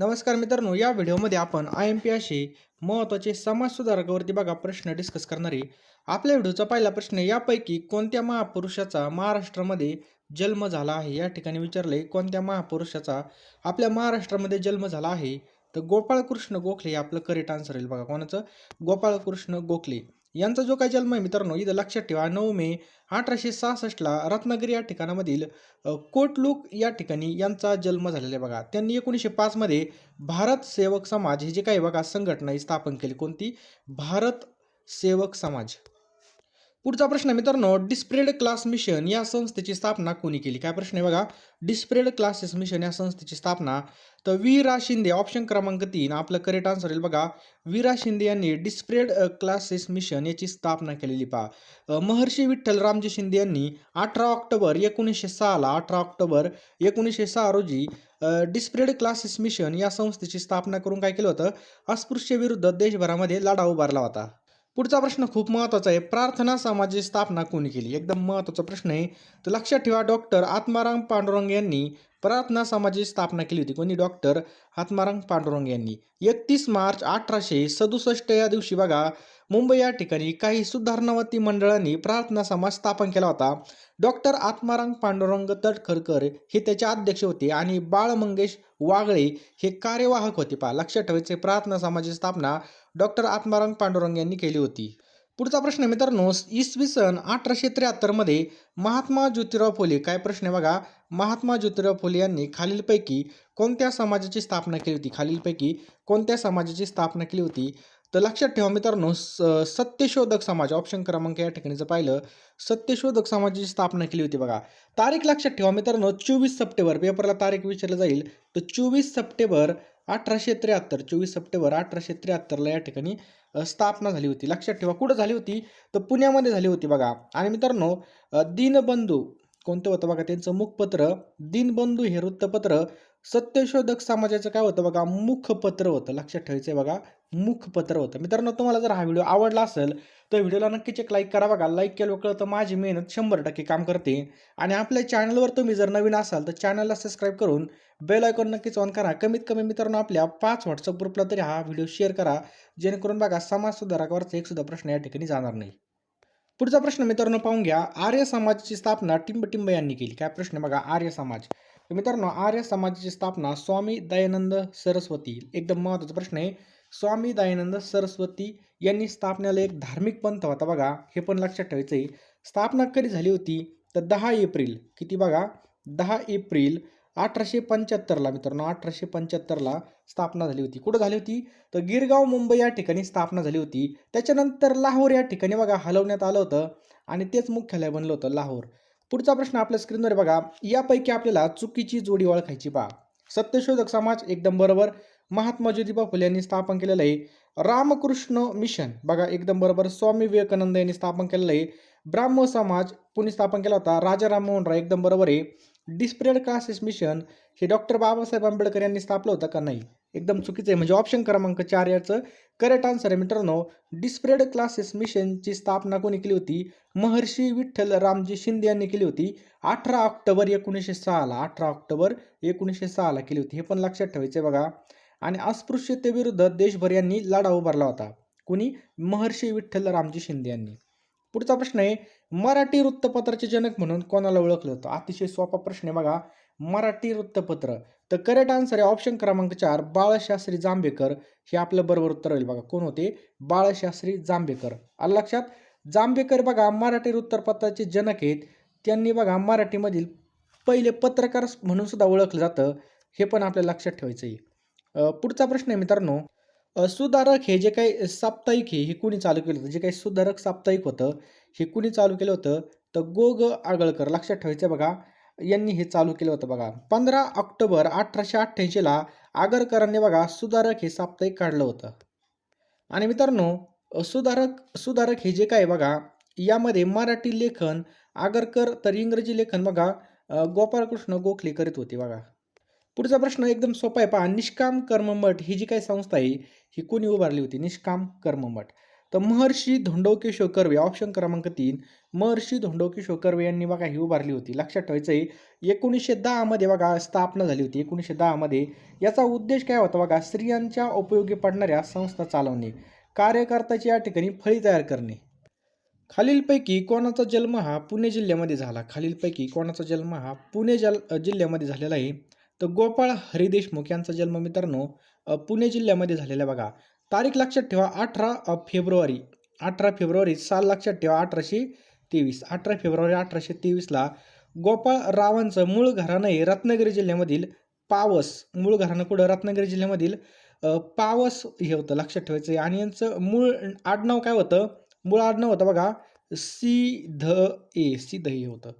नमस्कार मित्रांनो, या व्हिडिओमध्ये आपण IMP असे महत्त्वाचे समाजसुधारकावरती बघा प्रश्न डिस्कस करणार आहे. आपल्या व्हिडिओचा पहिला प्रश्न आहे, यापैकी कोणत्या महापुरुषाचा महाराष्ट्रामध्ये जन्म झाला आहे? या ठिकाणी विचारले कोणत्या महापुरुषाचा आपल्या महाराष्ट्रामध्ये जन्म झाला आहे? तर गोपाळकृष्ण गोखले हे आपलं करेक्ट आन्सर येईल बघा. कोणाचं? गोपाळकृष्ण गोखले यांचा जो काही जन्म आहे मित्रांनो, इथं लक्षात ठेवा 9 मे 1866ला रत्नागिरी या ठिकाणामधील कोटलूक या ठिकाणी यांचा जन्म झालेला आहे बघा. त्यांनी 1905 मध्ये भारत सेवक समाज ही जी काही बघा संघटना ही स्थापन केली. कोणती? भारत सेवक समाज. पुढचा प्रश्न मित्रांनो, डिस्प्रेड क्लास मिशन या संस्थेची स्थापना कोणी केली? काय प्रश्न आहे बघा. डिस्प्रेड क्लासेस मिशन या संस्थेची स्थापना तर वी.रा. शिंदे. ऑप्शन क्रमांक 3 आपलं करेक्ट आन्सर येईल बघा. वी.रा. शिंदे यांनी डिस्प्रेड क्लासेस मिशन याची स्थापना केलेली पहा. महर्षी विठ्ठल रामजी शिंदे यांनी 18 ऑक्टोबर 1906 रोजी डिस्प्रेड क्लासेस मिशन या संस्थेची स्थापना करून काय केलं होतं? अस्पृश्य विरुद्ध देशभरामध्ये लढा उभारला होता. पुढचा प्रश्न खूप महत्त्वाचा आहे. प्रार्थना समाजाची स्थापना कोणी केली? एकदम महत्त्वाचा प्रश्न आहे. तर लक्षात ठेवा, डॉक्टर आत्माराम पांडुरंग यांनी प्रार्थना समाजाची स्थापना केली होती. कोणी? डॉक्टर आत्माराम पांडुरंग यांनी. 31 मार्च 1867 या दिवशी बघा मुंबई या ठिकाणी काही सुधारणावादी मंडळांनी प्रार्थना समाज स्थापन केला होता. डॉक्टर आत्माराम पांडुरंग तटखरकर हे त्याचे अध्यक्ष होते आणि बाळ मंगेश वागळे हे कार्यवाहक होते. पहा, लक्षात ठेवायचे, प्रार्थना समाजाची स्थापना डॉक्टर आत्माराम पांडुरंग यांनी केली होती. पुढचा प्रश्न मित्रांनो, इसवी सन 1873 मध्ये महात्मा ज्योतिराव फुले. काय प्रश्न आहे बघा. महात्मा ज्योतिराव फुले यांनी खालीलपैकी कोणत्या समाजाची स्थापना केली होती? खालीलपैकी कोणत्या समाजाची स्थापना केली होती? तर लक्षात ठेवा मित्रांनो, सत्यशोधक समाज. ऑप्शन क्रमांक या ठिकाणी जर पाहिलं, सत्यशोधक समाजाची स्थापना केली होती बघा. तारीख लक्षात ठेवा मित्रांनो, 24 सप्टेंबर. पेपरला तारीख विचारली जाईल. तर 24 सप्टेंबर 1873. 24 सप्टेंबर 1873ला या ठिकाणी स्थापना झाली होती. लक्षात ठेवा. कुठं झाली होती? तर पुण्यामध्ये झाली होती बघा. आणि मित्रांनो, दीनबंधू कोणतं होतं बघा त्यांचं मुखपत्र? दीनबंधू हे वृत्तपत्र सत्यशोधक समाजाचं काय होतं बघा? मुखपत्र होतं. लक्षात ठेवायचं बघा, मुखपत्र होतं. मित्रांनो, तुम्हाला जर हा व्हिडिओ आवडला असेल तर व्हिडिओला नक्कीच एक लाईक करा बघा. लाईक केलं कळतं माझी मेहनत 100% काम करते. आणि आपल्या चॅनलवर तुम्ही जर नवीन असाल तर चॅनलला सबस्क्राईब करून बेल आयकॉन नक्कीच ऑन करा. कमीत कमी मित्रांनो आपल्या 5 व्हॉट्सअप ग्रुपला तरी हा व्हिडिओ शेअर करा, जेणेकरून बघा समाज सुधारकावरचा एक सुद्धा प्रश्न या ठिकाणी जाणार नाही. पुढचा प्रश्न मित्रांनो पाहून घ्या. आर्य समाजाची स्थापना टिंबटिंब यांनी केली. काय प्रश्न आहे बघा. आर्य समाज. तर मित्रांनो, आर्य समाजाची स्थापना स्वामी दयानंद सरस्वती. एकदम महत्त्वाचा प्रश्न आहे. स्वामी दयानंद सरस्वती यांनी स्थापनेला एक धार्मिक पंथ होता बघा. हे पण लक्षात ठेवायचं आहे. स्थापना कधी झाली होती? तर 10 एप्रिल. किती बघा? 10 एप्रिल 1875ला मित्रांनो, 1875ला स्थापना झाली होती. कुठं झाली होती? तर गिरगाव मुंबई या ठिकाणी स्थापना झाली होती. त्याच्यानंतर लाहोर या ठिकाणी बघा हलवण्यात आलं होतं आणि तेच मुख्यालय बनलं होतं लाहोर. पुढचा प्रश्न आपल्या स्क्रीनवर बघा. यापैकी आपल्याला चुकीची जोडी ओळखायची पहा. सत्यशोधक समाज एकदम बरोबर. महात्मा ज्योतिबा फुले यांनी स्थापन केलेलं आहे. रामकृष्ण मिशन बघा एकदम बरोबर. स्वामी विवेकानंद यांनी स्थापन केलेलं आहे. ब्राह्मो समाज कोणी स्थापन केला होता? राजा राममोहन राय. एकदम बरोबर आहे. डिस्प्रेड क्लासेस मिशन हे डॉक्टर बाबासाहेब आंबेडकर यांनी स्थापलं होतं का? नाही, एकदम चुकीचं आहे. म्हणजे ऑप्शन क्रमांक 4 याचं करेक्ट आन्सर आहे मित्रांनो. डिस्प्रेड क्लासेस मिशनची स्थापना कोणी केली होती? महर्षी विठ्ठल रामजी शिंदे यांनी केली होती. 18 ऑक्टोबर 1906ला. 18 ऑक्टोबर 1906ला केली होती. हे पण लक्षात ठेवायचं बघा. आणि अस्पृश्यतेविरुद्ध देशभर यांनी लढा उभारला होता. कोणी? महर्षी विठ्ठल रामजी शिंदे यांनी. पुढचा प्रश्न आहे. मराठी वृत्तपत्राचे जनक म्हणून कोणाला ओळखलं होतं? अतिशय सोपा प्रश्न आहे बघा. मराठी वृत्तपत्र. तर करेक्ट आन्सर आहे ऑप्शन क्रमांक 4 बाळशास्त्री जांभेकर. हे आपलं बरोबर उत्तर होईल बघा. कोण होते? बाळशास्त्री जांभेकर. आलं लक्षात? जांभेकर बघा मराठी वृत्तपत्राचे जनक आहेत. त्यांनी बघा मराठीमधील पहिले पत्रकार म्हणून सुद्धा ओळखलं जातं. हे पण आपल्याला लक्षात ठेवायचं आहे. पुढचा प्रश्न आहे मित्रांनो. सुधारक हे जे काही साप्ताहिक आहे हे कुणी चालू केलं होतं? जे काही सुधारक साप्ताहिक होतं हे कुणी चालू केलं होतं? तर गो. ग. आगळकर. लक्षात ठेवायचं बघा. यांनी हे चालू केलं होतं बघा. 15 ऑक्टोबर 1888ला आगरकरांनी बघा सुधारक हे साप्ताहिक काढलं होतं. आणि मित्रांनो, सुधारक हे जे काय बघा यामध्ये मराठी लेखन आगरकर, तर इंग्रजी लेखन बघा गोपाळकृष्ण गोखले करीत होते बघा. पुढचा प्रश्न एकदम सोपा आहे पहा. निष्काम कर्ममठ ही जी काही संस्था आहे ही कोणी उभारली होती? निष्काम कर्ममठ. तर महर्षी धोंडोकेशव कर्वे, ऑप्शन क्रमांक 3, महर्षी धोंडोकेशव कर्वे यांनी बघा ही उभारली होती. लक्षात ठेवायचं आहे 1910 मध्ये बघा स्थापना झाली होती. 1910 मध्ये याचा उद्देश काय होता बघा, स्त्रियांच्या उपयोगी पडणाऱ्या संस्था चालवणे, कार्यकर्त्याची या ठिकाणी फळी तयार करणे. खालीलपैकी कोणाचा जन्म हा पुणे जिल्ह्यामध्ये झाला? खालीलपैकी कोणाचा जन्म हा पुणे जिल्ह्यामध्ये झालेला आहे? तर गोपाळ हरी देशमुख यांचा जन्म मित्रांनो पुणे जिल्ह्यामध्ये झालेला आहे बघा. तारीख लक्षात ठेवा 18 फेब्रुवारी. 18 फेब्रुवारी साल लक्षात ठेवा 1823. 18 फेब्रुवारी 1823ला गोपाळ रावांचं मूळ घराणं आहे रत्नागिरी जिल्ह्यामधील पावस. मूळ घराणं कुठं? रत्नागिरी जिल्ह्यामधील पावस हे होतं, लक्षात ठेवायचं आहे. आणि यांचं मूळ आडनाव काय होतं? मूळ आडनाव होतं बघा सिधे होतं.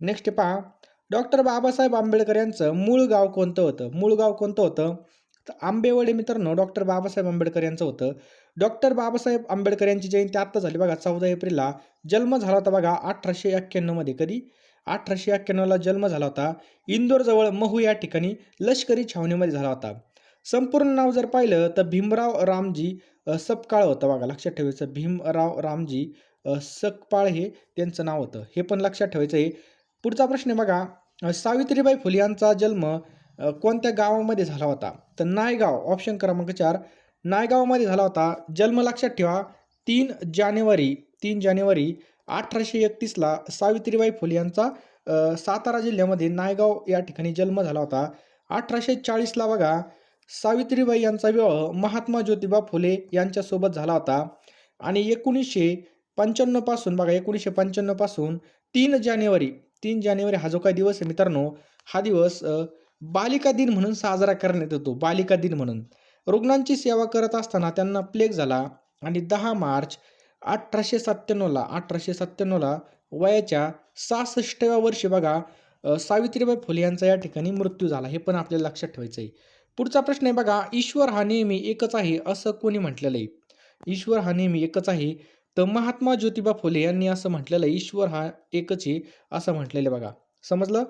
नेक्स्ट पहा, डॉक्टर बाबासाहेब आंबेडकर यांचं मूळ गाव कोणतं होतं? मूळ गाव कोणतं होतं? तर आंबेवडे मित्रांनो डॉक्टर बाबासाहेब आंबेडकर यांचं होतं. डॉक्टर बाबासाहेब आंबेडकर यांची जयंती आत्ता झाली बघा 14 एप्रिलला. जन्म झाला होता बघा 1891 मध्ये. कधी? 1891ला जन्म झाला होता. इंदोरजवळ महू या ठिकाणी लष्करी छावणीमध्ये झाला होता. संपूर्ण नाव जर पाहिलं तर भीमराव रामजी सकपाळ होतं बघा, लक्षात ठेवायचं. भीमराव रामजी सकपाळ हे त्यांचं नाव होतं, हे पण लक्षात ठेवायचं आहे. पुढचा प्रश्न आहे बघा, सावित्रीबाई फुले यांचा जन्म कोणत्या गावामध्ये झाला होता? तर नायगाव, ऑप्शन क्रमांक 4, नायगावमध्ये झाला होता. जन्म लक्षात ठेवा 3 जानेवारी 1831ला सावित्रीबाई फुले यांचा सातारा जिल्ह्यामध्ये नायगाव या ठिकाणी जन्म झाला होता. 1840ला बघा सावित्रीबाई यांचा विवाह महात्मा ज्योतिबा फुले यांच्यासोबत झाला होता. आणि 1995 पासून बघा 1995 पासून 3 जानेवारी हा जो काही दिवस आहे मित्रांनो, हा दिवस बालिका दिन म्हणून साजरा करण्यात येतो. बालिका दिन म्हणून. रुग्णांची सेवा करत असताना त्यांना प्लेग झाला आणि 10 मार्च 1897ला वयाच्या 66व्या वर्षी बघा सावित्रीबाई फुले यांचा या ठिकाणी मृत्यू झाला. हे पण आपल्याला लक्षात ठेवायचं आहे. पुढचा प्रश्न आहे बघा, ईश्वर हा नेहमी एकच आहे असं कोणी म्हटलेलं आहे? ईश्वर हा नेहमी एकच आहे. तर महात्मा ज्योतिबा फुले यांनी असं म्हटलेलं आहे, ईश्वर हा एकच आहे असं म्हटलेलं बघा. समजलं?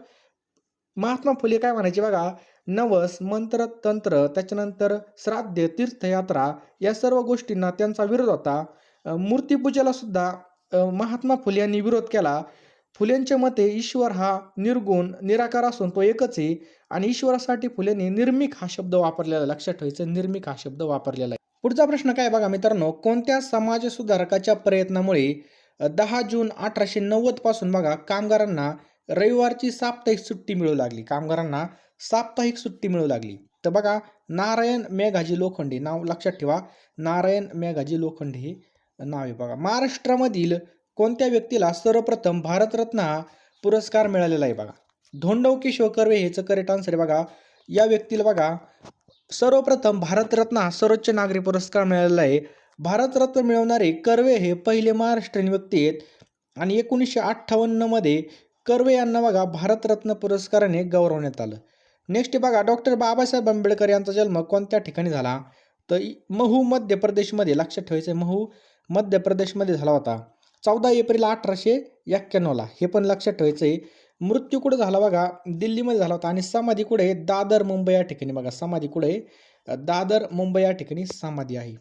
महात्मा फुले काय म्हणायचे बघा, नवस, मंत्र, तंत्र, त्याच्यानंतर श्राद्ध, तीर्थयात्रा या सर्व गोष्टींना त्यांचा विरोध होता. मूर्तीपूजेला सुद्धा महात्मा फुले यांनी विरोध केला. फुलेंच्या मते ईश्वर हा निर्गुण निराकार असून तो एकच आहे. आणि ईश्वरासाठी फुलेंनी निर्मिक हा शब्द वापरलेला, लक्षात ठेवायचं, निर्मिक हा शब्द वापरलेला आहे. पुढचा प्रश्न काय बघा मित्रांनो, कोणत्या समाज सुधारकाच्या प्रयत्नामुळे 10 जून 1890 पासून बघा कामगारांना रविवारची साप्ताहिक सुट्टी मिळू लागली? कामगारांना साप्ताहिक सुट्टी मिळू लागली. तर बघा नारायण मेघाजी लोखंडे, नाव लक्षात ठेवा, नारायण मेघाजी लोखंडे हे नाव आहे बघा. महाराष्ट्रामधील कोणत्या व्यक्तीला सर्वप्रथम भारतरत्न हा पुरस्कार मिळालेला आहे बघा? धोंडोकेशव कर्वे हेच करेक्ट आन्सर आहे बघा. या व्यक्तीला बघा सर्वप्रथम भारतरत्न हा सर्वोच्च नागरी पुरस्कार मिळालेला आहे. भारतरत्न मिळवणारे कर्वे हे पहिले महाराष्ट्रीयन व्यक्ती आहेत. आणि 1958 मध्ये कर्वे यांना बघा भारतरत्न पुरस्काराने गौरवण्यात आलं. नेक्स्ट बघा, डॉक्टर बाबासाहेब आंबेडकर यांचा जन्म कोणत्या ठिकाणी झाला? तर महू मध्य प्रदेशमध्ये, लक्षात ठेवायचं महू मध्य प्रदेशमध्ये झाला होता 14 एप्रिल 1891ला. हे पण लक्षात ठेवायचं आहे. मृत्यू कुठे झाला बघा, दिल्लीमध्ये झाला होता. आणि समाधी कुठे आहे? दादर मुंबई या ठिकाणी बघा. समाधी कुठे आहे? दादर मुंबई या ठिकाणी समाधी आहे.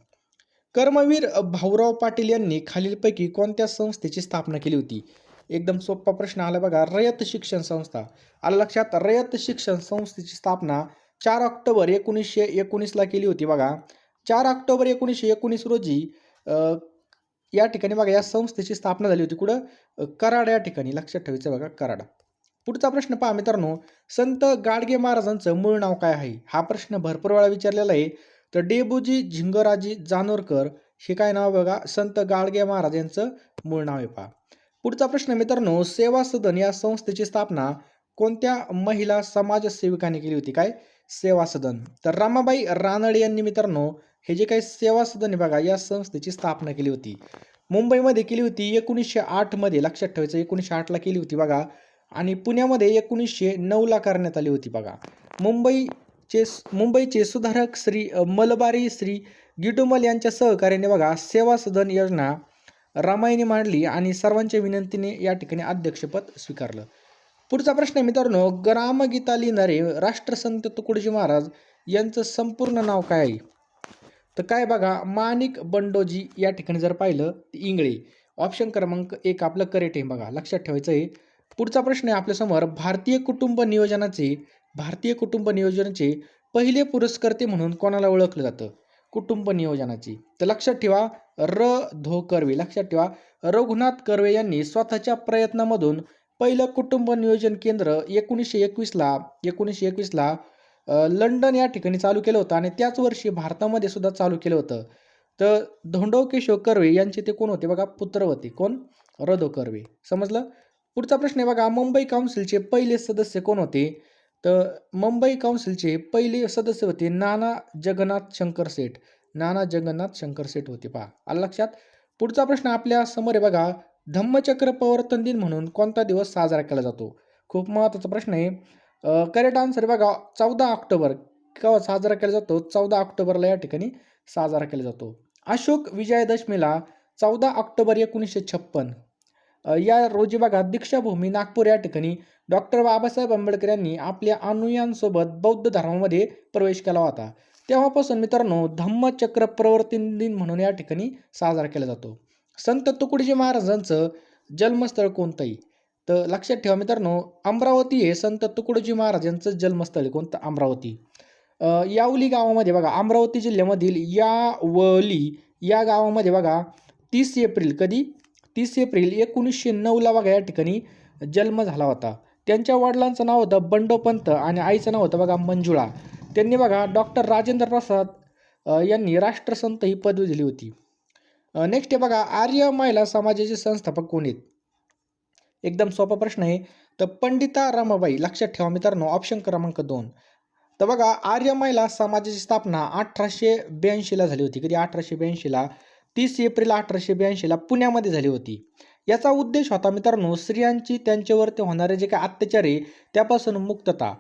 कर्मवीर भाऊराव पाटील यांनी खालीलपैकी कोणत्या संस्थेची स्थापना केली होती? एकदम सोपा प्रश्न आला बघा, रयत शिक्षण संस्था. आलं लक्षात? रयत शिक्षण संस्थेची स्थापना 4 ऑक्टोबर 1919ला केली होती बघा. 4 ऑक्टोबर 1919 रोजी या ठिकाणी बघा या संस्थेची स्थापना झाली होती. कुठं? कराड या ठिकाणी, लक्षात ठेवायचं बघा, कराड. पुढचा प्रश्न पहा मित्रांनो, संत गाडगे महाराजांचं मूळ नाव काय आहे? हा प्रश्न भरपूर वेळा विचारलेला आहे. तर डेबूजी झिंगराजी जानोरकर हे काय नाव बघा, संत गाडगे महाराज यांचं मूळ नाव आहे पहा. पुढचा प्रश्न मित्रांनो, सेवा सदन या संस्थेची स्थापना कोणत्या महिला समाजसेविकांनी केली होती? काय? सेवा सदन. तर रमाबाई रानडे यांनी मित्रांनो हे जे काही सेवा सदन आहे बघा या संस्थेची स्थापना केली होती. मुंबईमध्ये केली होती 1908 मध्ये, लक्षात ठेवायचं 1908ला केली होती बघा. आणि पुण्यामध्ये 1909ला करण्यात आली होती बघा. मुंबईचे सुधारक श्री मलबारी श्री गिटुमल यांच्या सहकार्याने बघा सेवा सदन योजना रमाईने मांडली आणि सर्वांच्या विनंतीने या ठिकाणी अध्यक्षपद स्वीकारलं. पुढचा प्रश्न मित्रांनो, ग्रामगीता लिहिणारे राष्ट्रसंत तुकडोजी महाराज यांचं संपूर्ण नाव काय आहे? तर काय बघा, माणिक बंडोजी या ठिकाणी जर पाहिलं इंगळे. ऑप्शन क्रमांक 1 आपलं करेक्ट आहे बघा, लक्षात ठेवायचं आहे. पुढचा प्रश्न आहे आपल्यासमोर, भारतीय कुटुंब नियोजनाचे पहिले पुरस्कर्ते म्हणून कोणाला ओळखलं जातं? कुटुंब नियोजनाची. तर लक्षात ठेवा, धो कर्वे. लक्षात ठेवा, रघुनाथ कर्वे यांनी स्वतःच्या प्रयत्नामधून पहिलं कुटुंब नियोजन केंद्र 1921ला लंडन या ठिकाणी चालू केलं होतं आणि त्याच वर्षी भारतामध्ये सुद्धा चालू केलं होतं. तर धोंडो केशव कर्वे यांचे ते कोण होते बघा, पुत्र होते. कोण? रधो कर्वे. समजलं? पुढचा प्रश्न आहे बघा, मुंबई काउन्सिलचे पहिले सदस्य कोण होते? तर मुंबई काउन्सिलचे पहिले सदस्य होते नाना जगन्नाथ शंकर सेठ. नाना जगन्नाथ शंकर सेठ होते, पहा. आलं लक्षात? पुढचा प्रश्न आपल्या समोर आहे बघा, धम्मचक्र प्रवर्तन दिन म्हणून कोणता दिवस साजरा केला जातो? खूप महत्त्वाचा प्रश्न आहे. करेक्ट आन्सर आहे बघा, 14 ऑक्टोबर. केव्हा साजरा केला जातो? 14 ऑक्टोबरला या ठिकाणी साजरा केला जातो. अशोक विजयादशमीला 14 ऑक्टोबर 1956 या रोजी बघा, दीक्षाभूमी नागपूर या ठिकाणी डॉक्टर बाबासाहेब आंबेडकर यांनी आपल्या अनुयायांसोबत बौद्ध धर्मामध्ये प्रवेश केला होता. तेव्हापासून मित्रांनो धम्मचक्र प्रवर्तन दिन म्हणून या ठिकाणी साजरा केला जातो. संत तुकडोजी महाराजांचं जन्मस्थळ कोणतंही? तर लक्षात ठेवा मित्रांनो, अमरावती हे संत तुकडोजी महाराजांचं जन्मस्थळ आहे. कोणतं? अमरावती. यावली गावामध्ये बघा, अमरावती जिल्ह्यामधील यावली या गावामध्ये बघा 30 एप्रिल, कधी? 30 एप्रिल 1909ला बघा या ठिकाणी जन्म झाला होता. त्यांच्या वडिलांचं नाव होतं बंडोपंत आणि आईचं नाव होतं बघा मंजुळा. त्यांनी बघा डॉक्टर राजेंद्र प्रसाद यांनी राष्ट्रसंत ही पदवी दिली होती. नेक्स्ट आहे बघा, आर्य महिला समाजाचे संस्थापक कोण आहेत? एकदम सोपा प्रश्न आहे. तर पंडिता रमाबाई. लक्षात ठेवा मित्रांनो, ऑप्शन क्रमांक 2. तर बघा, आर्य महिला समाजाची स्थापना 1882ला झाली होती. कधी? 1882ला. 30 एप्रिल 1882ला पुण्यामध्ये झाली होती. याचा उद्देश होता मित्रांनो, स्त्रियांची त्यांच्यावरती होणारे जे काही अत्याचार आहे त्यापासून मुक्तता.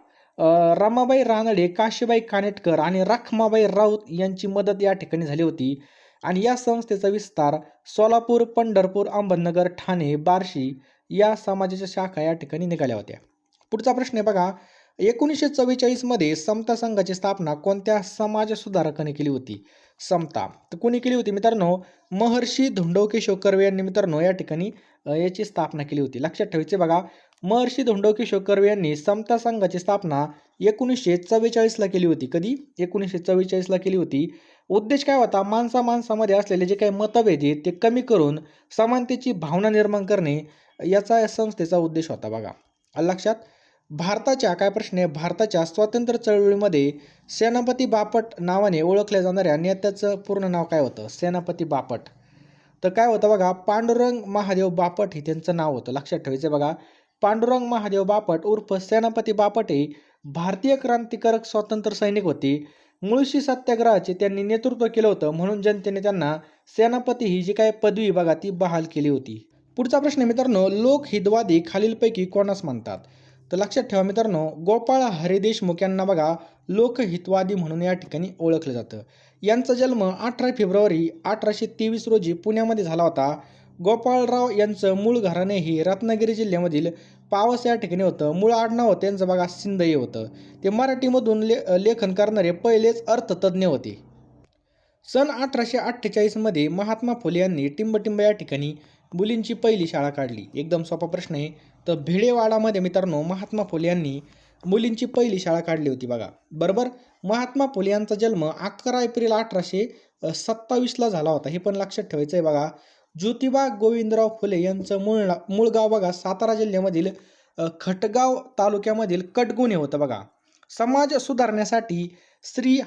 रमाबाई रानडे, काशीबाई कानेटकर आणि रखमाबाई राऊत यांची मदत या ठिकाणी झाली होती. आणि या संस्थेचा विस्तार सोलापूर, पंढरपूर, अहमदनगर, ठाणे, बार्शी या समाजाच्या शाखा या ठिकाणी निघाल्या होत्या. पुढचा प्रश्न आहे बघा, 1944 मध्ये समता संघाची स्थापना कोणत्या समाज सुधारकाने केली होती? समता. तर कोणी केली होती मित्रांनो? महर्षी धोंडो केशव कर्वे यांनी मित्रांनो या ठिकाणी याची स्थापना केली होती. लक्षात ठेवायचे बघा, महर्षी धोंडो केशव कर्वे यांनी समता संघाची स्थापना 1944ला केली होती. कधी? 1944ला केली होती. उद्देश काय होता? माणसामध्ये असलेले जे काही मतभेद आहेत ते कमी करून समानतेची भावना निर्माण करणे, याचा या संस्थेचा उद्देश होता बघा. लक्षात? भारताच्या काय प्रश्न आहे, भारताच्या स्वातंत्र्य चळवळीमध्ये सेनापती बापट नावाने ओळखल्या जाणाऱ्या नेत्याचं पूर्ण नाव काय होतं? सेनापती बापट. तर काय होतं बघा, पांडुरंग महादेव बापट हे त्यांचं नाव होतं. लक्षात ठेवायचं बघा, पांडुरंग महादेव बापट उर्फ सेनापती बापट हे भारतीय क्रांतिकारक स्वातंत्र्य सैनिक होते. मुळशी सत्याग्रहाचे त्यांनी नेतृत्व केलं होतं, म्हणून जनतेने त्यांना सेनापती ही जी काय पदवी बघा ती बहाल केली होती. पुढचा प्रश्न मित्रांनो, लोकहितवादी खालीलपैकी कोणास म्हणतात? तर लक्षात ठेवा मित्रांनो, गोपाळ हरी देशमुख यांना बघा लोकहितवादी म्हणून या ठिकाणी ओळखलं जातं. यांचा जन्म 18 फेब्रुवारी 1823 रोजी पुण्यामध्ये झाला होता. गोपाळराव यांचं मूळ घराणे हे रत्नागिरी जिल्ह्यामधील पावस या ठिकाणी होतं. मूळ आडनाव होतं त्यांचं बघा शिंदे होतं. ते मराठीमधून लेखन करणारे पहिलेच अर्थतज्ज्ञ होते. सन 1848 मध्ये महात्मा फुले यांनी टिंबटिंब या ठिकाणी मुलींची पहिली शाळा काढली. एकदम सोपा प्रश्न आहे. तर भिडेवाडामध्ये मित्रांनो महात्मा फुले यांनी मुलींची पहिली शाळा काढली होती बघा. बरोबर. महात्मा फुले यांचा जन्म 11 एप्रिल 1827ला झाला होता. हे पण लक्षात ठेवायचं आहे बघा. ज्योतिबा गोविंदराव फुले यांचं मूळ गाव बघा सातारा जिल्ह्यामधील खटगाव तालुक्यामधील कटगुणे होतं बघा. समाज सुधारण्यासाठी स्त्री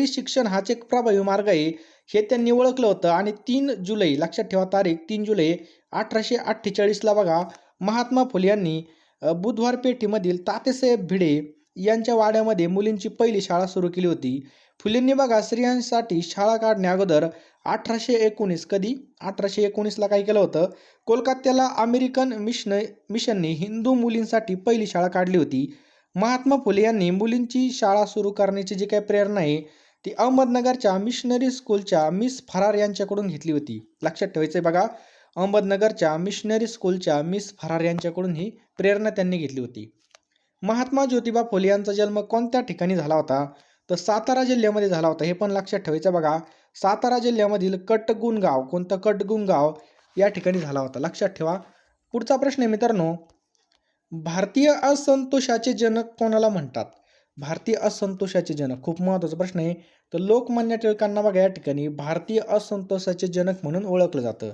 शिक्षण हाच एक प्रभावी मार्ग आहे हे त्यांनी ओळखलं होतं. आणि 3 जुलै लक्षात ठेवा तारीख, 3 जुलै 1848ला बघा महात्मा फुले यांनी बुधवार पेठेमधील तात्यासाहेब भिडे यांच्या वाड्यामध्ये मुलींची पहिली शाळा सुरू केली होती. फुलेंनी बघा स्त्रियांसाठी शाळा काढण्या अगोदर 1819 कधी 1819ला काय केलं होतं, कोलकात्याला अमेरिकन मिशनने हिंदू मुलींसाठी पहिली शाळा काढली होती. महात्मा फुले यांनी मुलींची शाळा सुरू करण्याची जी काही प्रेरणा आहे ती अहमदनगरच्या मिशनरी स्कूलच्या मिस फरार यांच्याकडून घेतली होती. लक्षात ठेवायचं आहे बघा, अहमदनगरच्या मिशनरी स्कूलच्या मिस फरार यांच्याकडून ही प्रेरणा त्यांनी घेतली होती. महात्मा ज्योतिबा फुले यांचा जन्म कोणत्या ठिकाणी झाला होता? तर सातारा जिल्ह्यामध्ये झाला होता, हे पण लक्षात ठेवायचं बघा. सातारा जिल्ह्यामधील कटगुणगाव, कोणतं कटगुणगाव या ठिकाणी झाला होता, लक्षात ठेवा. पुढचा प्रश्न आहे मित्रांनो, भारतीय असंतोषाचे जनक कोणाला म्हणतात? भारतीय असंतोषाचे जनक, खूप महत्त्वाचा प्रश्न आहे. तर लोकमान्य टिळकांना बघा या ठिकाणी भारतीय असंतोषाचे जनक म्हणून ओळखलं जातं.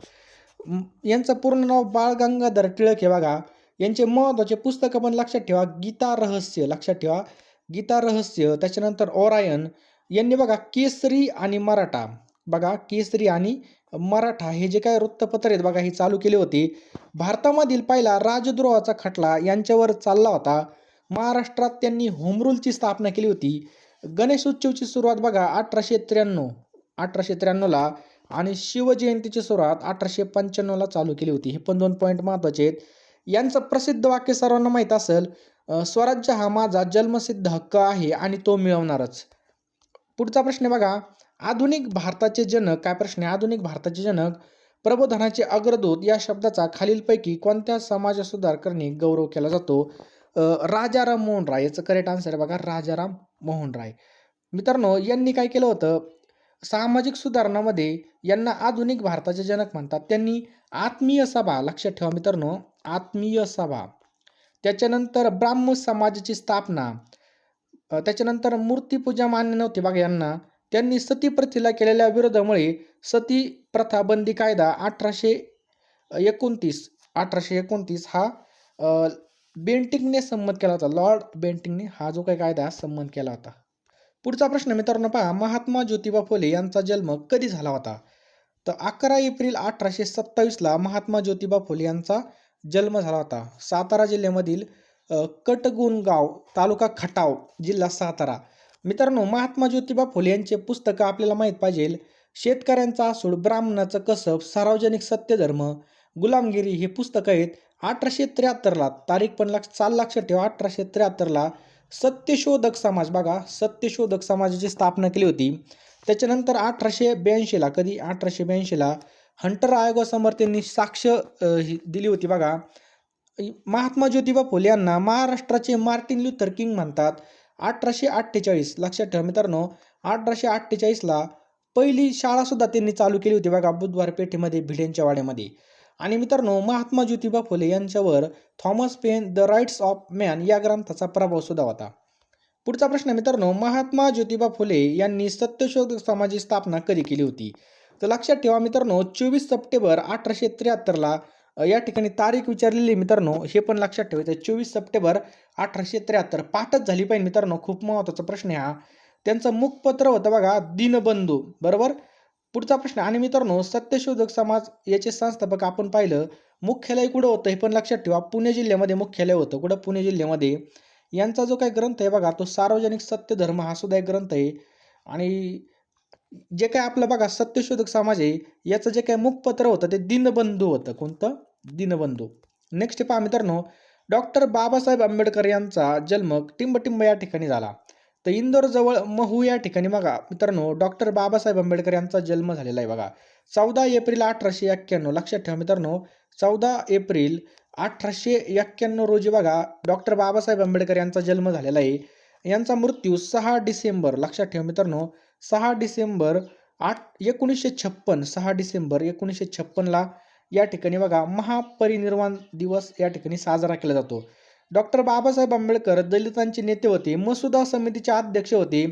यांचं पूर्ण नाव बाळ गंगाधर टिळक आहे बघा. यांचे महत्त्वाचे पुस्तकं पण लक्षात ठेवा. गीता रहस्य, लक्षात ठेवा, गीता रहस्य. त्याच्यानंतर ओरायन. यांनी बघा केसरी आणि मराठा, बघा केसरी आणि मराठा हे जे काय वृत्तपत्र आहेत बघा, हे चालू केले होते. भारतामधील पहिला राजद्रोहाचा खटला यांच्यावर चालला होता. महाराष्ट्रात त्यांनी होम रूलची स्थापना केली होती. गणेश उत्सवची सुरुवात बघा 1893ला आणि शिवजयंतीची सुरुवात 1895ला चालू केली होती. हे पण 2 पॉईंट महत्त्वाचे आहेत. यांचं प्रसिद्ध वाक्य सर्वांना माहीत असेल, स्वराज्य हा माझा जन्मसिद्ध हक्क आहे आणि तो मिळवणारच. पुढचा प्रश्न आहे बघा, आधुनिक भारताचे जनक, काय प्रश्न आहे, आधुनिक भारताचे जनक, प्रबोधनाचे अग्रदूत या शब्दाचा खालीलपैकी कोणत्या समाज सुधारकांनी गौरव केला जातो? राजाराम मोहन राय, याचं करेक्ट आन्सर आहे बघा, राजाराम मोहन राय. मित्रांनो, यांनी काय केलं होतं, सामाजिक सुधारणामध्ये यांना आधुनिक भारताचे जनक म्हणतात. त्यांनी आत्मीय सभा, लक्षात ठेवा मित्रांनो, आत्मीय सभा, त्याच्यानंतर ब्राह्मण समाजाची स्थापना, त्याच्यानंतर मूर्तीपूजा मान्य नव्हती बघा यांना. त्यांनी सती प्रथेला केलेल्या विरोधामुळे सती प्रथा बंदी कायदा 1829 हा बेंटिंकने संमत केला होता. लॉर्ड बेंटिंकने हा जो काही कायदा संमत केला होता. पुढचा प्रश्न मित्रांनो पहा, महात्मा ज्योतिबा फुले यांचा जन्म कधी झाला होता? तर 11 एप्रिल 1827ला महात्मा ज्योतिबा फुले यांचा जन्म झाला होता. सातारा जिल्ह्यामधील कटगुणगाव, तालुका खटाव, जिल्हा सातारा. मित्रांनो, महात्मा ज्योतिबा फुले यांचे पुस्तकं आपल्याला माहीत पाहिजे. शेतकऱ्यांचा आसूड, ब्राह्मणाचं कसब, सार्वजनिक सत्यधर्म, गुलामगिरी हे पुस्तकं आहेत. 1873ला, तारीख पण लक्षात ठेवा, 1873ला सत्यशोधक समाज, बघा सत्यशोधक समाजाची स्थापना केली होती. त्याच्यानंतर 1882ला, कधी 1882ला हंटर आयोगासमोर त्यांनी साक्ष दिली होती बघा. महात्मा ज्योतिबा फुले यांना महाराष्ट्राचे मार्टिन लुथर किंग म्हणतात. 1848, लक्षात ठेवा मित्रांनो, 1848ला पहिली शाळा सुद्धा त्यांनी चालू केली होती बघा, बुधवार पेठेमध्ये, भिडेंच्या वाड्यामध्ये. आणि मित्रांनो, महात्मा ज्योतिबा फुले यांच्यावर Thomas Paine the Rights of Man या ग्रंथाचा प्रभाव सुद्धा होता. पुढचा प्रश्न मित्रांनो, महात्मा ज्योतिबा फुले यांनी सत्यशोधक समाजाची स्थापना कधी केली होती? तर लक्षात ठेवा मित्रांनो, 24 सप्टेंबर 1873ला या ठिकाणी तारीख विचारलेली मित्रांनो, हे पण लक्षात ठेवायचं. 24 सप्टेंबर 1873 पाठच झाली पाहिजे मित्रांनो, खूप महत्त्वाचा प्रश्न आहे हा. त्यांचं मुखपत्र होतं बघा, दीनबंधू, बरोबर. पुढचा प्रश्न, आणि मित्रांनो, सत्यशोधक समाज याचे संस्थापक आपण पाहिलं, मुख्यालय कुठं होतं हे पण लक्षात ठेवा, पुणे जिल्ह्यामध्ये मुख्यालय होतं. कुठं? पुणे जिल्ह्यामध्ये. यांचा जो काही ग्रंथ आहे बघा, तो सार्वजनिक सत्यधर्म हा सुद्धा एक ग्रंथ आहे. आणि जे काय आपलं बघा सत्यशोधक समाज आहे, याचं जे काही मुखपत्र होतं ते दीनबंधू होतं. कोणतं? दीनबंधू. नेक्स्ट पहा मित्रांनो, डॉक्टर बाबासाहेब आंबेडकर यांचा जन्म टिंबटिंब या ठिकाणी झाला. तर इंदोर जवळ महू या ठिकाणी बघा मित्रांनो, डॉक्टर बाबासाहेब आंबेडकर यांचा जन्म झालेला आहे बघा. 14 एप्रिल 1891, लक्षात ठेवा मित्रांनो, 14 एप्रिल 1891 रोजी बघा डॉक्टर बाबासाहेब आंबेडकर यांचा जन्म झालेला आहे. यांचा मृत्यू 6 डिसेंबर, लक्षात ठेवा मित्रांनो, 6 डिसेंबर 1956, 6 डिसेंबर 1956ला या ठिकाणी बघा महापरिनिर्वाण दिवस या ठिकाणी साजरा केला जातो. डॉक्टर बाबासाहेब आंबेडकर दलितांचे नेते होते, मसुदा समितीचे अध्यक्ष होते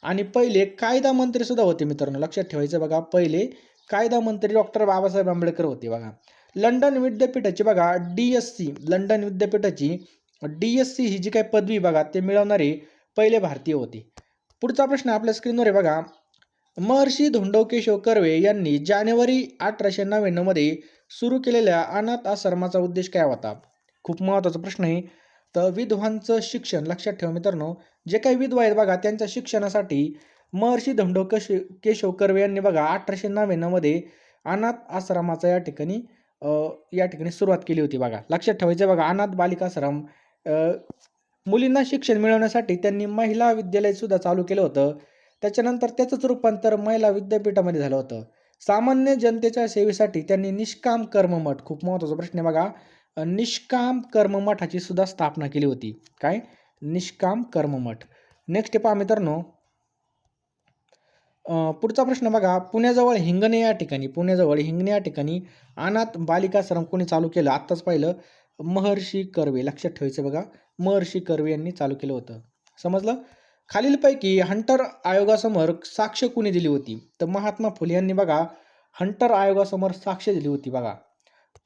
आणि पहिले कायदा मंत्री सुद्धा होते मित्रांनो, लक्षात ठेवायचं बघा, पहिले कायदा मंत्री डॉक्टर बाबासाहेब आंबेडकर होते बघा. लंडन विद्यापीठाची बघा DSc, लंडन विद्यापीठाची DSc ही जी काही पदवी बघा ते मिळवणारे पहिले भारतीय होते. पुढचा प्रश्न आपल्या स्क्रीनवर आहे बघा, महर्षी धोंडो केशव कर्वे यांनी जानेवारी 1899 मध्ये सुरू केलेल्या अनाथ आश्रमाचा उद्देश काय होता? खूप महत्त्वाचा प्रश्न आहे. तर विधवांचं शिक्षण, लक्षात ठेवा मित्रांनो, जे काही विधवा आहेत बघा त्यांच्या शिक्षणासाठी महर्षी धोंडो केशव कर्वे यांनी बघा 1899 मध्ये अनाथ आश्रमाचा या ठिकाणी सुरुवात केली होती बघा. लक्षात ठेवायचं बघा, अनाथ बालिकाश्रम. मुलींना शिक्षण मिळवण्यासाठी त्यांनी महिला विद्यालय सुद्धा चालू केलं होतं. त्याच्यानंतर त्याचंच रूपांतर महिला विद्यापीठामध्ये झालं होतं. सामान्य जनतेच्या सेवेसाठी त्यांनी निष्काम कर्ममठ, खूप महत्त्वाचा प्रश्न आहे बघा, निष्काम कर्ममठाची सुद्धा स्थापना केली होती. काय? निष्काम कर्ममठ. नेक्स्ट पहा मित्रांनो, पुढचा प्रश्न बघा, पुण्याजवळ हिंगणे या ठिकाणी अनाथ बालिकाश्रम कोणी चालू केलं? आत्ताच पाहिलं, महर्षी कर्वे. लक्षात ठेवायचं बघा, महर्षी कर्वे यांनी चालू केलं होतं. समजलं? खालीलपैकी हंटर आयोगासमोर साक्ष कोणी दिली होती? तर महात्मा फुले यांनी बघा हंटर आयोगासमोर साक्ष दिली होती बघा.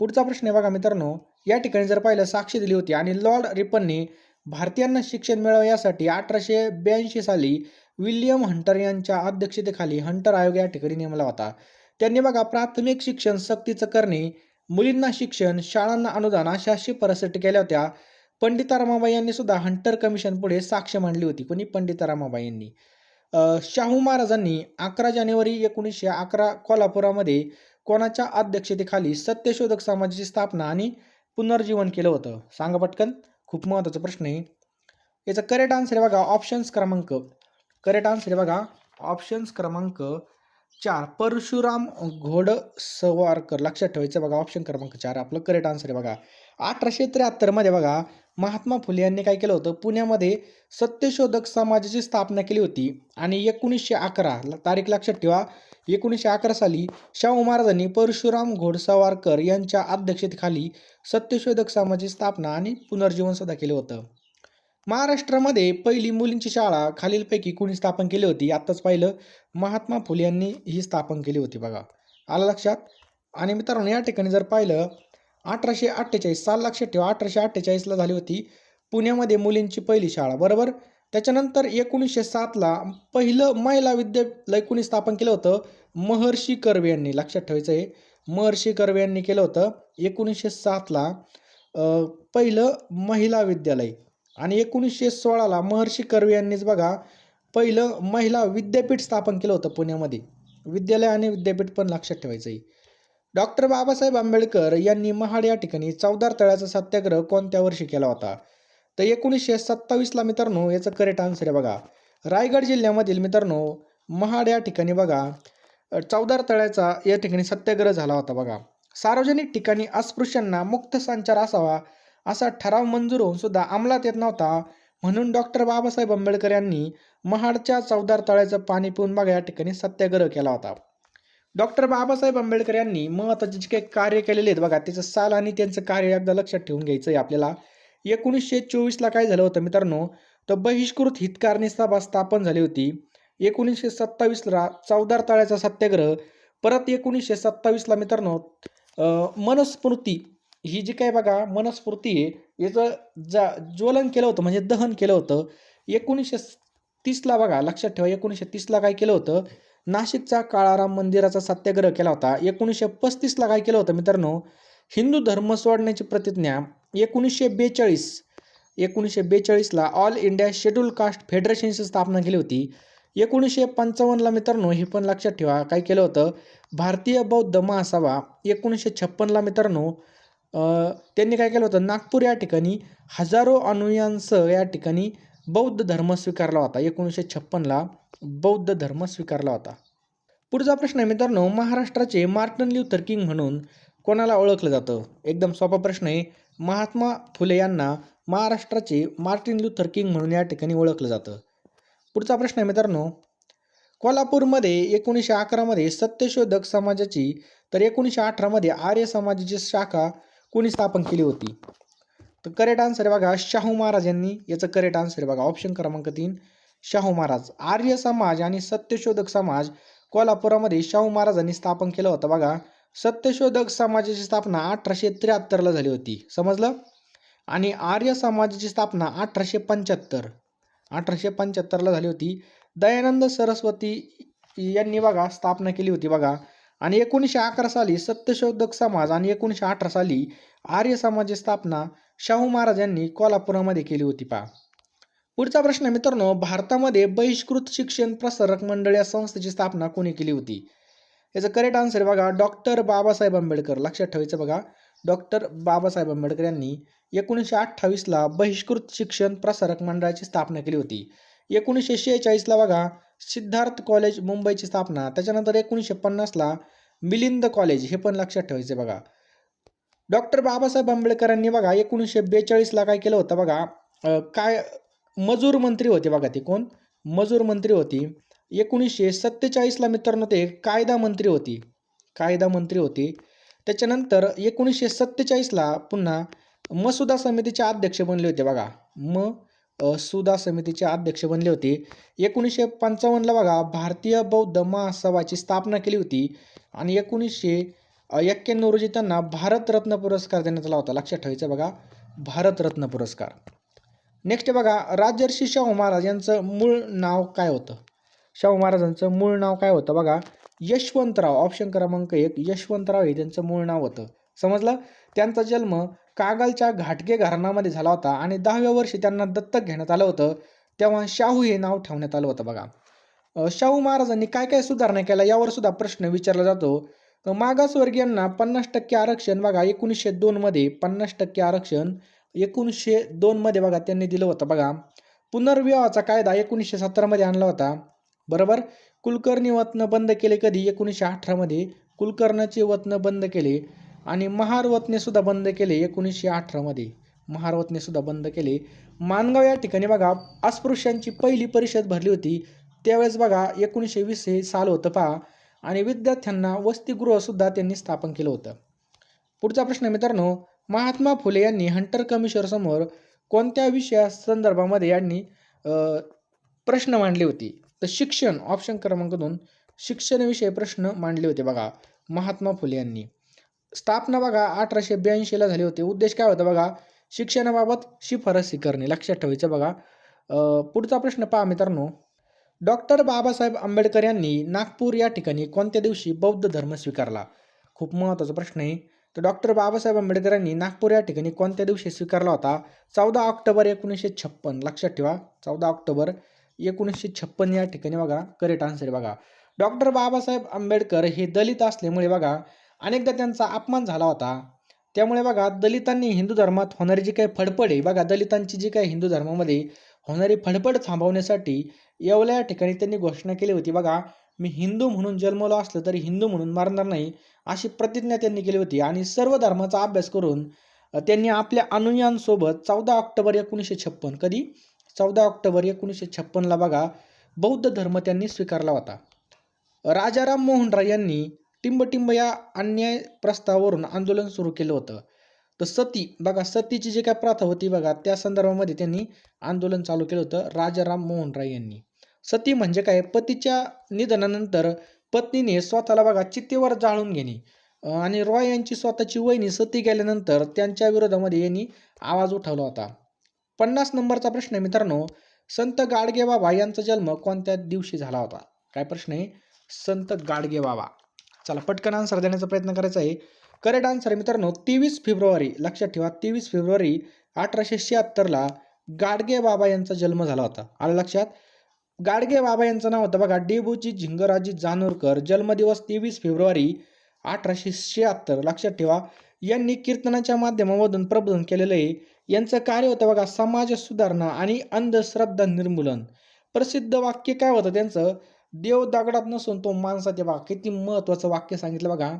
पुढचा प्रश्न आहे बघा मित्रांनो, या ठिकाणी जर पाहिलं साक्ष दिली होती आणि लॉर्ड रिपनने भारतीयांना शिक्षण मिळावे यासाठी 1882 साली विल्यम हंटर यांच्या अध्यक्षतेखाली हंटर आयोग या ठिकाणी नेमला होता. त्यांनी बघा प्राथमिक शिक्षण सक्तीचं करणे, मुलींना शिक्षण, शाळांना अनुदान अशा शिफारसी केल्या होत्या. पंडिता रमाबाई यांनी सुद्धा हंटर कमिशन पुढे साक्ष मांडली होती. कोणी? पंडिता रमाबाई यांनी. शाहू महाराजांनी 11 जानेवारी 1911 कोल्हापुरामध्ये कोणाच्या अध्यक्षतेखाली सत्यशोधक समाजाची स्थापना आणि पुनर्जीवन केलं होतं? सांगा पटकन, खूप महत्त्वाचा प्रश्न आहे. याचा करेक्ट आन्सर आहे बघा ऑप्शन्स क्रमांक. करेक्ट आन्सर आहे बघा ऑप्शन्स क्रमांक 4, परशुराम घोडसवारकर. लक्षात ठेवायचं बघा, ऑप्शन क्रमांक 4 आपलं करेक्ट आन्सर आहे बघा. 1873 मध्ये बघा महात्मा फुले यांनी काय केलं होतं? पुण्यामध्ये सत्यशोधक समाजाची स्थापना केली होती आणि 1911 तारीख लक्षात ठेवा, 1911 साली शाहू महाराजांनी परशुराम घोडसवारकर यांच्या अध्यक्षतेखाली सत्यशोधक समाजाची स्थापना आणि पुनर्जीवन सुद्धा केलं होतं. महाराष्ट्रामध्ये पहिली मुलींची शाळा खालीलपैकी कोणी स्थापन केली होती? आत्ताच पाहिलं, महात्मा फुले यांनी ही स्थापन केली होती बघा. आलं लक्षात? आणि मित्रांनो या ठिकाणी जर पाहिलं 1848 साल लक्षात ठेवा, 1848ला झाली होती पुण्यामध्ये मुलींची पहिली शाळा, बरोबर. त्याच्यानंतर 1907ला पहिलं महिला विद्यालय कोणी स्थापन केलं होतं? महर्षी कर्वे यांनी. लक्षात ठेवायचं आहे, महर्षी कर्वे यांनी केलं होतं 1907ला पहिलं महिला विद्यालय. आणि 1916ला महर्षी कर्वे यांनीच बघा पहिलं महिला विद्यापीठ स्थापन केलं होतं पुण्यामध्ये. विद्यालय आणि विद्यापीठ पण लक्षात ठेवायचं आहे. डॉक्टर बाबासाहेब आंबेडकर यांनी महाड या ठिकाणी चौदार तळ्याचा सत्याग्रह कोणत्या वर्षी केला होता? तर 1927ला मित्रांनो याचं करेक्ट आन्सर आहे बघा. रायगड जिल्ह्यामधील मित्रांनो महाड या ठिकाणी बघा चौदार तळ्याचा या ठिकाणी सत्याग्रह झाला होता बघा. सार्वजनिक ठिकाणी अस्पृश्यांना मुक्त संचार असावा असा ठराव मंजूर होऊन सुद्धा अंमलात येत नव्हता, म्हणून डॉक्टर बाबासाहेब आंबेडकर यांनी महाडच्या चौदार तळ्याचं पाणी पिऊन बघा या ठिकाणी सत्याग्रह केला होता. डॉक्टर बाबासाहेब आंबेडकर यांनी महत्त्वाचे जे काही कार्य केलेले आहेत बघा त्याचं साल आणि त्यांचं कार्य एकदा लक्षात ठेवून घ्यायचं आहे आपल्याला. 1924ला काय झालं होतं मित्रांनो? तर बहिष्कृत हितकारणी सभा स्थापन झाली होती. 1927ला चौदार तळ्याचा सत्याग्रह. परत 1927ला मित्रांनो मनुस्मृती ही जी काय बघा मनुस्मृती आहे याचं ज्वलन केलं होतं, म्हणजे दहन केलं होतं. 1930ला बघा लक्षात ठेवा, 1930ला काय केलं होतं? नाशिकचा काळाराम मंदिराचा सत्याग्रह केला होता. 1935ला काय केलं होतं मित्रांनो? हिंदू धर्म सोडण्याची प्रतिज्ञा. 1942ला ऑल इंडिया शेड्यूल कास्ट फेडरेशनची स्थापना केली होती. 1955ला मित्रांनो हे पण लक्षात ठेवा काय केलं होतं? भारतीय बौद्ध महासभा. 1956ला मित्रांनो त्यांनी काय केलं होतं? नागपूर या ठिकाणी हजारो अनुयायांसह या ठिकाणी बौद्ध धर्म स्वीकारला होता. 1956ला बौद्ध धर्म स्वीकारला होता. पुढचा प्रश्न आहे मित्रांनो, महाराष्ट्राचे मार्टिन ल्यूथर किंग म्हणून कोणाला ओळखलं जातं? एकदम सोपा प्रश्न आहे. महात्मा फुले यांना महाराष्ट्राचे मार्टिन ल्यूथर किंग म्हणून या ठिकाणी ओळखलं जातं. पुढचा प्रश्न आहे मित्रांनो, कोल्हापूरमध्ये 1911मध्ये सत्यशोधक समाजाची तर 1918मध्ये आर्य समाजाची शाखा कोणी स्थापन केली होती? तर करेक्ट आन्सर आहे बघा शाहू महाराज यांनी. याचं करेक्ट आन्सर आहे बघा ऑप्शन क्रमांक 3 शाहू महाराज. आर्य समाज आणि सत्यशोधक समाज कोल्हापुरामध्ये शाहू महाराजांनी स्थापन केलं होतं बघा. सत्यशोधक समाजाची स्थापना 1873ला झाली होती, समजलं. आणि आर्य समाजाची स्थापना 1875ला झाली होती. दयानंद सरस्वती यांनी बघा स्थापना केली होती बघा. आणि 1911 साली सत्यशोधक समाज आणि 1918 साली आर्य समाजाची स्थापना शाहू महाराज यांनी कोल्हापुरामध्ये केली होती पहा. पुढचा प्रश्न आहे मित्रांनो, भारतामध्ये बहिष्कृत शिक्षण प्रसारक मंडळ या संस्थेची स्थापना कोणी केली होती? याचं करेक्ट आन्सर बघा डॉक्टर बाबासाहेब आंबेडकर. लक्षात ठेवायचं बघा डॉक्टर बाबासाहेब आंबेडकर यांनी 1928ला बहिष्कृत शिक्षण प्रसारक मंडळाची स्थापना केली होती. 1946ला बघा सिद्धार्थ कॉलेज मुंबईची स्थापना. त्याच्यानंतर 1950ला मिलिंद कॉलेज, हे पण लक्षात ठेवायचे बघा. डॉक्टर बाबासाहेब आंबेडकरांनी बघा 1942ला काय केलं होतं बघा, काय मजूर मंत्री होते बघा. ते कोण? मजूर मंत्री होती. 1947ला मित्रांनो ते कायदा मंत्री होते. कायदा मंत्री होते. त्याच्यानंतर 1947ला पुन्हा मसुदा समितीचे अध्यक्ष बनले होते बघा. मसुदा समितीचे अध्यक्ष बनले होते. 1955ला बघा भारतीय बौद्ध महासभाची स्थापना केली होती आणि 1991 रोजी त्यांना भारतरत्न पुरस्कार देण्यात आला होता. लक्षात ठेवायचं बघा, भारतरत्न पुरस्कार. नेक्स्ट बघा, राजर्षी शाहू महाराज यांचं मूळ नाव काय होतं? शाहू महाराजांचं मूळ नाव काय होतं बघा? यशवंतराव. ऑप्शन क्रमांक 1 यशवंतराव हे त्यांचं मूळ नाव होतं. समजलं? त्यांचा जन्म कागलच्या घाटगे घराण्यामध्ये झाला होता आणि 10व्या वर्षी त्यांना दत्तक घेण्यात आलं होतं. तेव्हा शाहू हे नाव ठेवण्यात आलं होतं बघा. शाहू महाराजांनी काय काय सुधारणा केल्या यावर सुद्धा प्रश्न विचारला जातो. मागासवर्गीयांना 50% आरक्षण बघा 1902 मध्ये 50% आरक्षण 1902 मध्ये बघा त्यांनी दिलं होतं बघा. पुनर्विवाहाचा कायदा 1917 मध्ये आणला होता. बरोबर. कुलकर्णी वतन बंद केले कधी? 1918 मध्ये कुलकर्णाचे वतन बंद केले आणि महार वतने सुद्धा बंद केले 1918 मध्ये. महार वतने सुद्धा बंद केले. माणगाव या ठिकाणी बघा अस्पृश्यांची पहिली परिषद भरली होती. त्यावेळेस बघा 1920 हे साल होतं पहा आणि विद्यार्थ्यांना वसतिगृह सुद्धा त्यांनी स्थापन केलं होतं. पुढचा प्रश्न मित्रांनो, महात्मा फुले यांनी हंटर कमिशन समोर कोणत्या विषया संदर्भामध्ये यांनी प्रश्न मांडले होते? तर शिक्षण. ऑप्शन क्रमांक 2 शिक्षणाविषयी प्रश्न मांडले होते बघा महात्मा फुले यांनी. स्थापना बघा 1882ला झाली होती. उद्देश काय होता बघा? शिक्षणाबाबत शिफारसी करणे. लक्षात ठेवायचं बघा. पुढचा प्रश्न पहा मित्रांनो, डॉक्टर बाबासाहेब आंबेडकर यांनी नागपूर या ठिकाणी कोणत्या दिवशी बौद्ध धर्म स्वीकारला? खूप महत्त्वाचा प्रश्न आहे. तर डॉक्टर बाबासाहेब आंबेडकर यांनी नागपूर या ठिकाणी कोणत्या दिवशी स्वीकारला होता? 14 ऑक्टोबर 1956. लक्षात ठेवा 14 ऑक्टोबर 1956 या ठिकाणी बघा करेक्ट आन्सर आहे बघा. डॉक्टर बाबासाहेब आंबेडकर हे दलित असल्यामुळे बघा अनेकदा त्यांचा अपमान झाला होता. त्यामुळे बघा दलितांनी हिंदू धर्मात होणारी जी काही फडफड आहे बघा, दलितांची जी काही हिंदू धर्मामध्ये होणारी फडफड थांबवण्यासाठी येवला या ठिकाणी त्यांनी घोषणा केली होती बघा, मी हिंदू म्हणून जन्मलो असलं तरी हिंदू म्हणून मरणार नाही, अशी प्रतिज्ञा त्यांनी केली होती. आणि सर्व धर्माचा अभ्यास करून त्यांनी आपल्या अनुयायांसोबत 14 ऑक्टोबर 1956 कधी? 14 ऑक्टोबर 1956ला बघा बौद्ध धर्म त्यांनी स्वीकारला होता. राजाराम मोहन राय यांनी टिंबटिंब या अन्याय प्रस्तावावरून आंदोलन सुरू केलं होतं. तर सती बघा, सतीची जी काय प्रथा होती बघा त्या संदर्भामध्ये त्यांनी आंदोलन चालू केलं होतं राजाराम मोहन राय यांनी. सती म्हणजे काय? पतीच्या निधनानंतर पत्नीने स्वतःला बघा चितेवर जाळून घेणे. आणि रॉय यांची स्वतःची वहिनी सती गेल्यानंतर त्यांच्या विरोधामध्ये यांनी आवाज उठवला होता. 50 नंबरचा प्रश्न आहे मित्रांनो, संत गाडगेबाबा यांचा जन्म कोणत्या दिवशी झाला होता? काय प्रश्न आहे? संत गाडगेबाबा. चला पटकन आन्सर देण्याचा प्रयत्न करायचा आहे. करेक्ट आन्सर आहे मित्रांनो 23 फेब्रुवारी. लक्षात ठेवा 23 फेब्रुवारी 1876ला गाडगेबाबा यांचा जन्म झाला होता. आलं लक्षात? गाडगेबाबा यांचं नाव होतं बघा डेबूजी झिंगराजी जानोरकर. जन्मदिवस 23 फेब्रुवारी 1876. लक्षात ठेवा. यांनी कीर्तनाच्या माध्यमामधून प्रबोधन केलेलं आहे. यांचं कार्य होतं बघा समाज सुधारणा आणि अंधश्रद्धा निर्मूलन. प्रसिद्ध वाक्य काय होतं त्यांचं? देव दगडात नसून तो माणसात आहे. बघा किती महत्वाचं वाक्य सांगितलं बघा.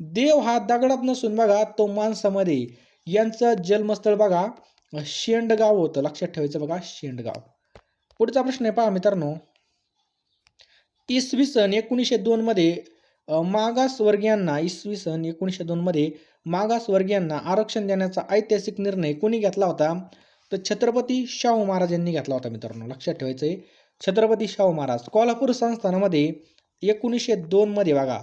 देव हा दगडात नसून बघा तो माणसामध्ये. यांचं जन्मस्थळ बघा शेंडगाव होतं. लक्षात ठेवायचं बघा शेंडगाव. पुढचा प्रश्न आहे पहा मित्रांनो, इसवी सन 1902 मध्ये मागासवर्गीयांना इसवी सन 1902 मध्ये मागासवर्गीयांना आरक्षण देण्याचा ऐतिहासिक निर्णय कोणी घेतला होता? तर छत्रपती शाहू महाराज यांनी घेतला होता मित्रांनो. लक्षात ठेवायचं आहे छत्रपती शाहू महाराज. कोल्हापूर संस्थानामध्ये 1902 मध्ये बघा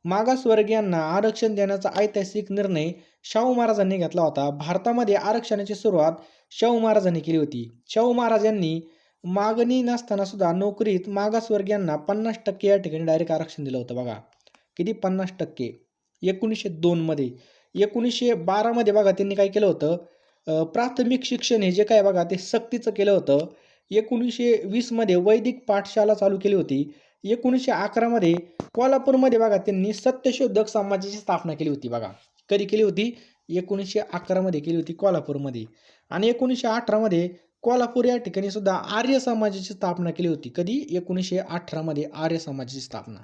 मागासवर्गीयांना आरक्षण देण्याचा ऐतिहासिक निर्णय शाहू महाराजांनी घेतला होता. भारतामध्ये आरक्षणाची सुरुवात शाहू महाराजांनी केली होती. शाहू महाराजांनी मागणी नसताना सुद्धा नोकरीत मागासवर्गीयांना 50% या ठिकाणी डायरेक्ट आरक्षण दिलं होतं बघा. किती? 50%. 1902 मध्ये. 1912 मध्ये बघा त्यांनी काय केलं होतं? प्राथमिक शिक्षण हे जे काय बघा ते सक्तीचं केलं होतं. 1920 मध्ये वैदिक पाठशाला चालू केली होती. 1911 मध्ये कोल्हापूरमध्ये बघा त्यांनी सत्यशोधक समाजाची स्थापना केली होती बघा. कधी केली होती? 1911 मध्ये केली होती कोल्हापूरमध्ये. आणि 1918 मध्ये कोल्हापूर या ठिकाणी सुद्धा आर्य समाजाची स्थापना केली होती. कधी? 1918 मध्ये आर्य समाजाची स्थापना.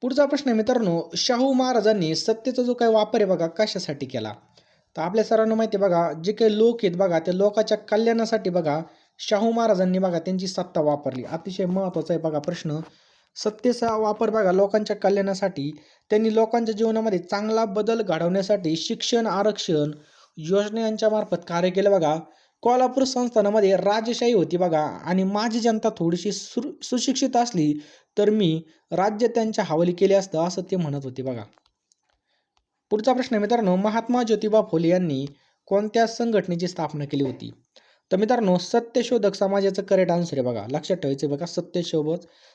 पुढचा प्रश्न आहे मित्रांनो, शाहू महाराजांनी सत्तेचा जो काही वापर आहे बघा कशासाठी केला? तर आपल्या सर्वांना माहिती आहे बघा जे काही लोक आहेत बघा त्या लोकांच्या कल्याणासाठी बघा शाहू महाराजांनी बघा त्यांची सत्ता वापरली. अतिशय महत्त्वाचा आहे बघा प्रश्न. सत्तेचा वापर बघा लोकांच्या कल्याणासाठी, त्यांनी लोकांच्या जीवनामध्ये चांगला बदल घडवण्यासाठी शिक्षण, आरक्षण योजनांच्या मार्फत कार्य केलं बघा. कोल्हापूर संस्थानामध्ये राजेशाही होती बघा आणि माझी जनता थोडीशी सुशिक्षित असली तर मी राज्य त्यांच्या हवाली केले असतं, असं ते म्हणत होते बघा. पुढचा प्रश्न मित्रांनो, महात्मा ज्योतिबा फुले यांनी कोणत्या संघटनेची स्थापना केली होती? तर मित्रांनो, सत्यशोधक समाजाचं करेक्ट आन्सर आहे बघा. लक्षात ठेवायचं बघा,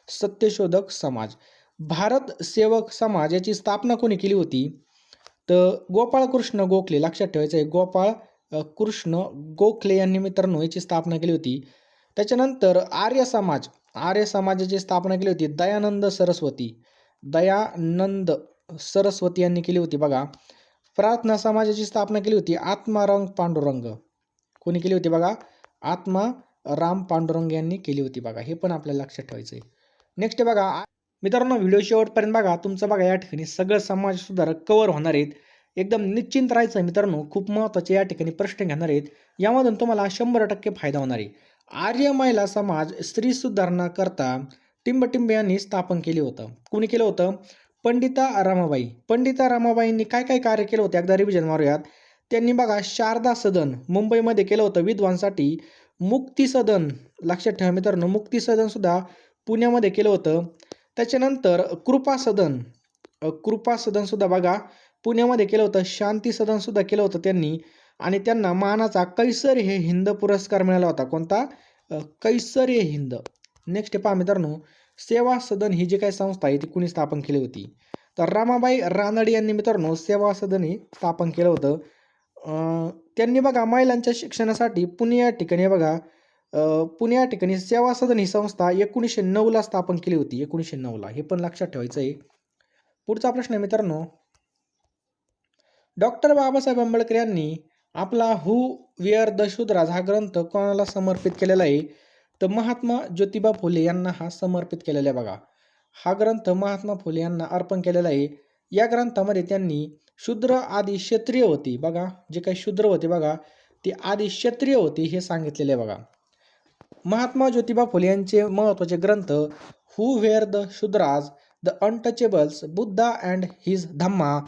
सत्यशोधक समाज. भारत सेवक समाज याची स्थापना कोणी केली होती? तर गोपाळ कृष्ण गोखले. लक्षात ठेवायचं आहे, गोपाळ कृष्ण गोखले यांनी मित्रांनो याची स्थापना केली होती. त्याच्यानंतर आर्य समाजाची स्थापना केली होती दयानंद सरस्वती यांनी केली होती बघा. प्रार्थना समाजाची स्थापना केली होती आत्माराम पांडुरंग. कोणी केली होती बघा? आत्माराम पांडुरंग यांनी केली होती बघा. हे पण आपल्याला लक्षात ठेवायचं आहे. नेक्स्ट बघा मित्रांनो, व्हिडिओ शेवटपर्यंत बघा. तुमचं बघा या ठिकाणी सगळं समाज सुधारक कव्हर होणार आहेत. एकदम निश्चिंत राहायचं मित्रांनो. खूप महत्त्वाचे या ठिकाणी प्रश्न घेणार आहेत. यामधून तुम्हाला 100% फायदा होणार आहे. आर्य महिला समाज स्त्री सुधारणा करता टिंबटिंब यांनी स्थापन केले होतं. कोणी केलं होतं? पंडिता रमाबाईंनी काय काय कार्य केलं होतं एकदा रिव्हिजन मारूयात. त्यांनी बघा शारदा सदन मुंबईमध्ये केलं होतं विद्वांसाठी. मुक्ती सदन, लक्षात ठेवा मित्रांनो, मुक्ती सदन सुद्धा पुण्यामध्ये केलं होतं. त्याच्यानंतर कृपा सदन सुद्धा बघा पुण्यामध्ये केलं होतं. शांती सदन सुद्धा केलं होतं त्यांनी. आणि त्यांना मानाचा कैसर हे हिंद पुरस्कार मिळाला होता. कोणता? कैसर हे हिंद. नेक्स्ट पहा मित्रांनो, सेवा सदन ही जी काही संस्था आहे ती कुणी स्थापन केली होती? तर रमाबाई रानडे यांनी मित्रांनो सेवा सदन हे स्थापन केलं होतं. त्यांनी बघा महिलांच्या शिक्षणासाठी पुणे या ठिकाणी सेवा सदन ही संस्था 1909ला स्थापन केली होती. 1909ला. हे पण लक्षात ठेवायचं आहे. पुढचा प्रश्न आहे मित्रांनो, डॉक्टर बाबासाहेब आंबेडकर यांनी आपला हू वेअर द शूद्राज हा ग्रंथ कोणाला समर्पित केलेला आहे? तर महात्मा ज्योतिबा फुले यांना हा समर्पित केलेला आहे बघा. हा ग्रंथ महात्मा फुले यांना अर्पण केलेला आहे. या ग्रंथामध्ये त्यांनी शूद्र आदी क्षत्रिय होती बघा, जे काही शूद्र होते बघा ते आधी क्षत्रिय होते हे सांगितलेले आहे बघा. महात्मा ज्योतिबा फुले यांचे महत्त्वाचे ग्रंथ who were the Shudras, the untouchables, Buddha and his Dhamma,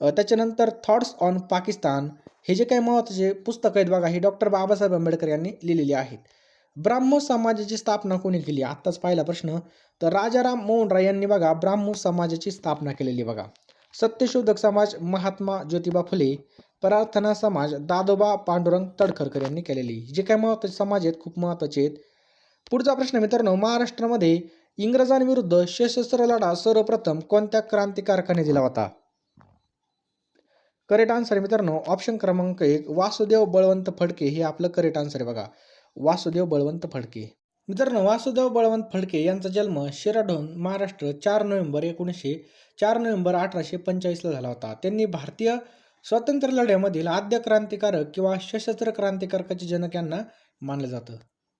त्याच्यानंतर थॉट्स ऑन पाकिस्तान, हे जे काही महत्त्वाचे पुस्तकं आहेत बघा हे डॉक्टर बाबासाहेब आंबेडकर यांनी लिहिलेली आहेत. ब्राह्मो समाजाची स्थापना कोणी केली? आत्ताच पाहिला प्रश्न. तर राजाराम मोहन राय यांनी बघा ब्राह्मो समाजाची स्थापना केलेली बघा. सत्यशोधक समाज महात्मा ज्योतिबा फुले, प्रार्थना समाज दादोबा पांडुरंग तडखरकर यांनी केलेली. जे काही महत्त्वाचे समाज आहेत खूप महत्त्वाचे आहेत. पुढचा प्रश्न मित्रांनो, महाराष्ट्रामध्ये इंग्रजांविरुद्ध सशस्त्र लढा सर्वप्रथम कोणत्या क्रांतिकारकाने दिला होता? करेक्ट आन्सर आहे मित्रांनो ऑप्शन क्रमांक 1 वासुदेव बळवंत फडके हे आपलं करेक्ट आन्सर आहे बघा. वासुदेव बळवंत फडके. मित्रांनो, वासुदेव बळवंत फडके यांचा जन्म शिराढोण महाराष्ट्र 4 नोव्हेंबर 1845ला झाला होता. त्यांनी भारतीय स्वातंत्र्य लढ्यामधील आद्य क्रांतिकारक किंवा सशस्त्र क्रांतिकारकाचे जनक यांना मानलं जातं.